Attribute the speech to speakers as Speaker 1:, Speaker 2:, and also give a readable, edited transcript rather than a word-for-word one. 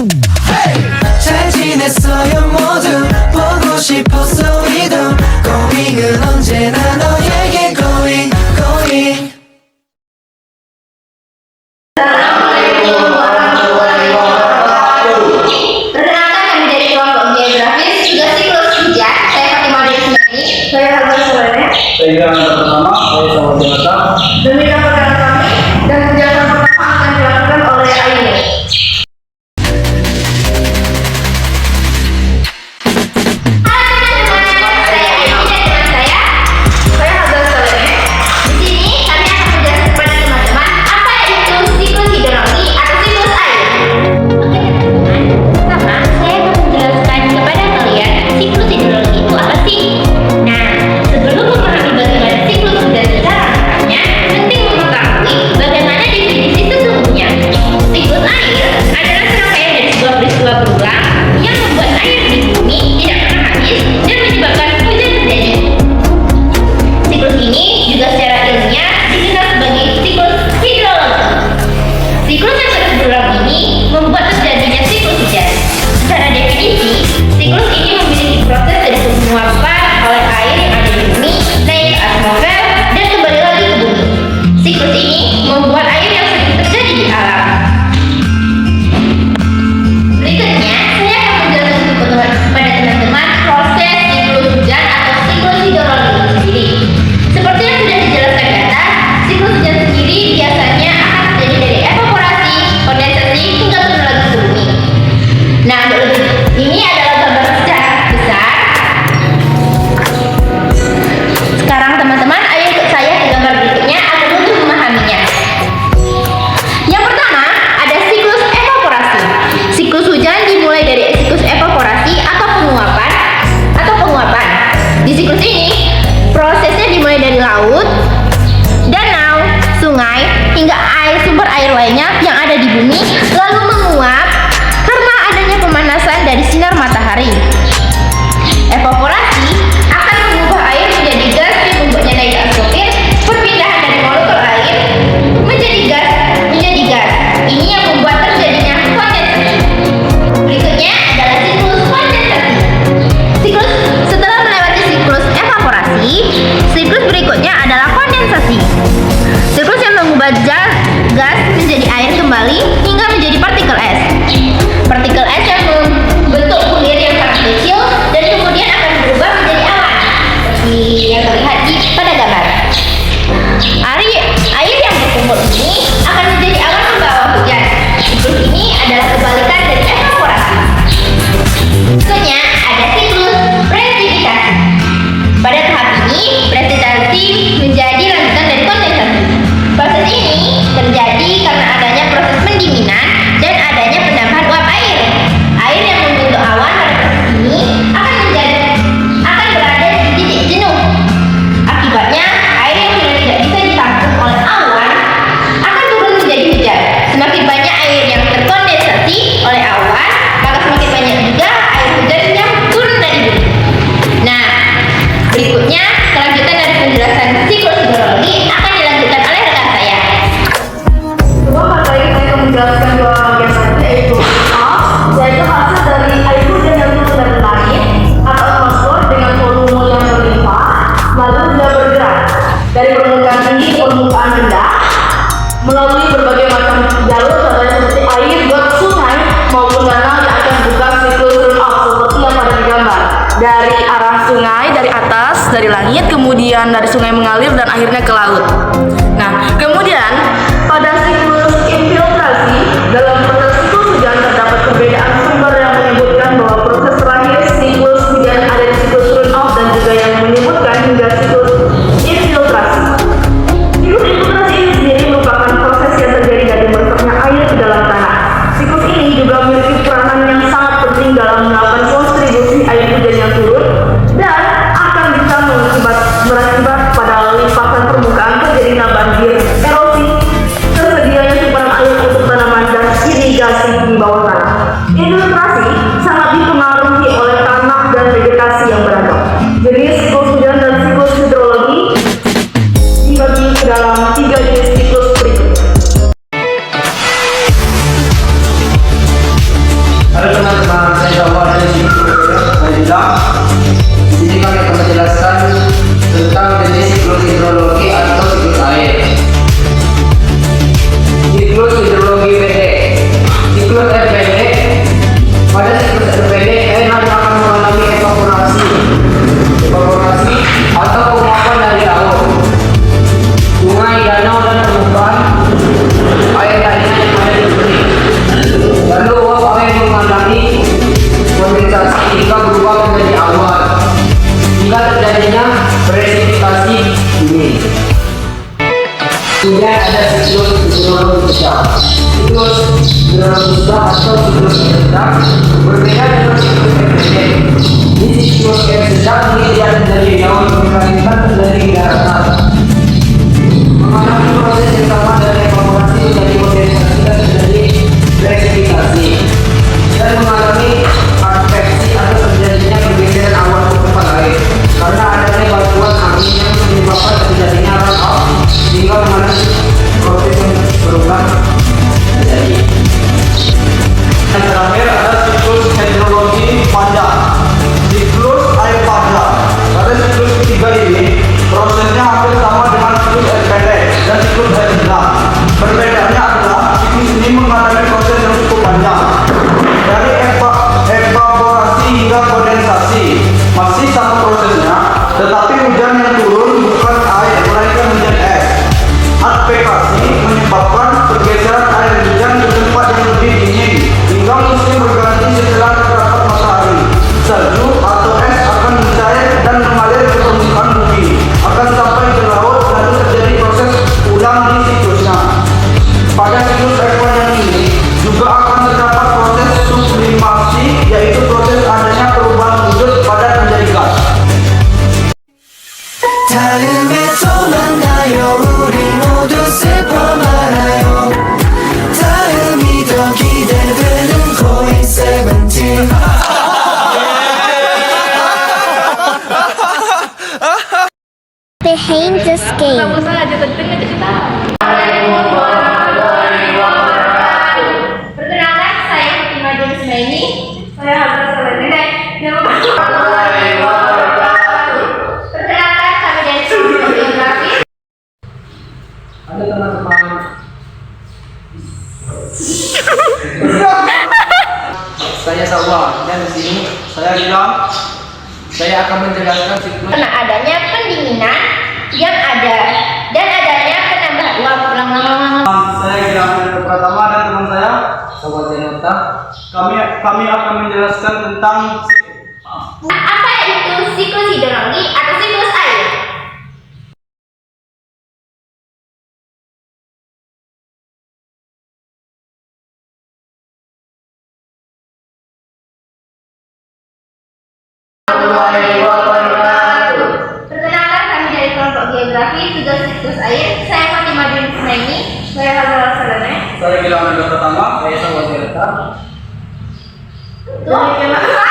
Speaker 1: 잘 지냈어요 모두 보고 싶었어 우리도 고잉은 언제나 너에게 고잉 고잉.
Speaker 2: Assalamualaikum warahmatullahi wabarakatuh. Perkenalkan kami dari kelompok geografis juga siklus hijab. Saya Fatimah dari Semeni. Saya Harga Solene.
Speaker 3: Saya yang pertama, saya Sawah Jasa.
Speaker 2: Demikian perkenalan kami dan kegiatan pertama akan dilakukan oleh Aini. Gas menjadi air kembali hingga menjadi partikel es. Partikel es yang membentuk bulir yang sangat kecil dan kemudian akan berubah menjadi awan seperti yang terlihat pada gambar. Air yang berkumpul ini akan menjadi awan membawa hujan. Siklus ini adalah kebalikan dari evaporasi. Berikutnya ada siklus presipitasasi. Pada tahap ini, presipitasi menjadi lanjutan dari kondensasi. Proses ini terjadi karena adanya proses pendinginan dan adanya penambahan uap air. Air yang membentuk awan pada proses ini akan berada di titik jenuh. Akibatnya, air yang sudah tidak bisa ditampung oleh awan akan turun menjadi hujan. Semakin banyak air yang terkondensasi oleh awan, maka semakin banyak juga air hujan yang turun dari bumi. Nah, berikutnya kelanjutan dari penjelasan siklus hidrologi akan dilanjutkan oleh rekan saya.
Speaker 4: Menjelaskan dua bagian tadi, yaitu A, yaitu hasil dari air hujan yang turun dari langit atau atmosfer dengan volume yang berlimpah, lalu dia bergerak dari permukaan tinggi ke permukaan rendah melalui berbagai macam jalur seperti air, got, sungai maupun danau yang akan buka siklus run-off seperti yang pada digambar dari arah sungai, dari atas, dari langit, kemudian dari sungai mengalir dan akhirnya ke laut. Nah, kemudian pada siklus infiltrasi dalam proses siklus hujan terdapat perbedaan sumber yang menyebutkan bahwa proses terakhir siklus hujan ada di siklus run-off dan juga yang menyebutkan hingga siklus infiltrasi. Siklus infiltrasi ini sendiri merupakan proses yang terjadi dari masuknya air ke dalam tanah. Siklus ini juga memiliki peranan yang sangat penting dalam melakukan konstribusi air hujan yang turun dan akan bisa berakibat pada limpasan permukaan terjadinya banjir, erosi, tersedianya simpanan air untuk tanaman dan irigasi di bawah tanah. Infiltrasi sangat dipengaruhi oleh tanah dan vegetasi yang beragam. Jenis siklus hujan dan siklus hidrologi dibagi ke dalam 3 jenis siklus berikut.
Speaker 3: atau siklus yang sedang berbeda dengan siklus yang pendek. Di siklus yang sedang ini tidak terjadi daun menghasilkan terjadi daratan. Mengalami proses yang sama dari evaporasi menjadi kondensasi dan terjadi presipitasasi dan mengalami adveksi atau terjadinya pergeseran awan ke tempat lain karena adanya bantuan angin yang menyebabkan terjadinya runoff sehingga mengalami proses yang berulang terjadi. Yang terakhir ada siklus hidrologi panjang, siklus air panjang. Pada siklus ketiga ini prosesnya hampir sama dengan siklus air pendek dan siklus air sedang. Perbedaannya adalah siklus ini mengalami proses yang cukup panjang dari evaporasi hingga kondensasi. Masih sama prosesnya, tetapi hujan yang turun bukan air melainkan hujan es. Advekasi menyebabkan pergeseran air hujan ke tempat yang lebih dingin hingga musim berganti setelah terdapat matahari. Salju atau es akan mencair dan mengalir ke permukaan bumi, akan sampai ke laut lalu terjadi proses ulang di siklusnya. Pada siklus air panjang ini juga akan terdapat proses sublimasi, yaitu proses adanya perubahan wujud padat menjadi gas.
Speaker 1: 다음에 또 만나요 우리 모두 슬퍼 말아요 다음이 더 기대되는 고잉 세븐틴
Speaker 2: Behind the scale. Perkenalkan, saya Fatimah Junismaini.
Speaker 4: Saya Hazra Saleh.
Speaker 2: Perkenalkan, kami dari Fakultas Geografi.
Speaker 3: Ada teman-teman. Saya Sawa dan di sini saya bilang saya akan menjelaskan siklus
Speaker 2: Karena adanya pendinginan yang ada dan adanya penambahan ulang.
Speaker 3: Saya bilang yang pertama dan teman saya Sawa Zenota. Kami akan menjelaskan tentang
Speaker 2: Apa itu siklus hidrologi atau siklus air? Perkenalkan, kami dari kelompok geografi tugas siklus air. Saya Fatimah Junismaini.
Speaker 4: Saya Hazra Saleh.
Speaker 3: saya bilang yang pertama saya Sawa Zenota.
Speaker 2: Tuh.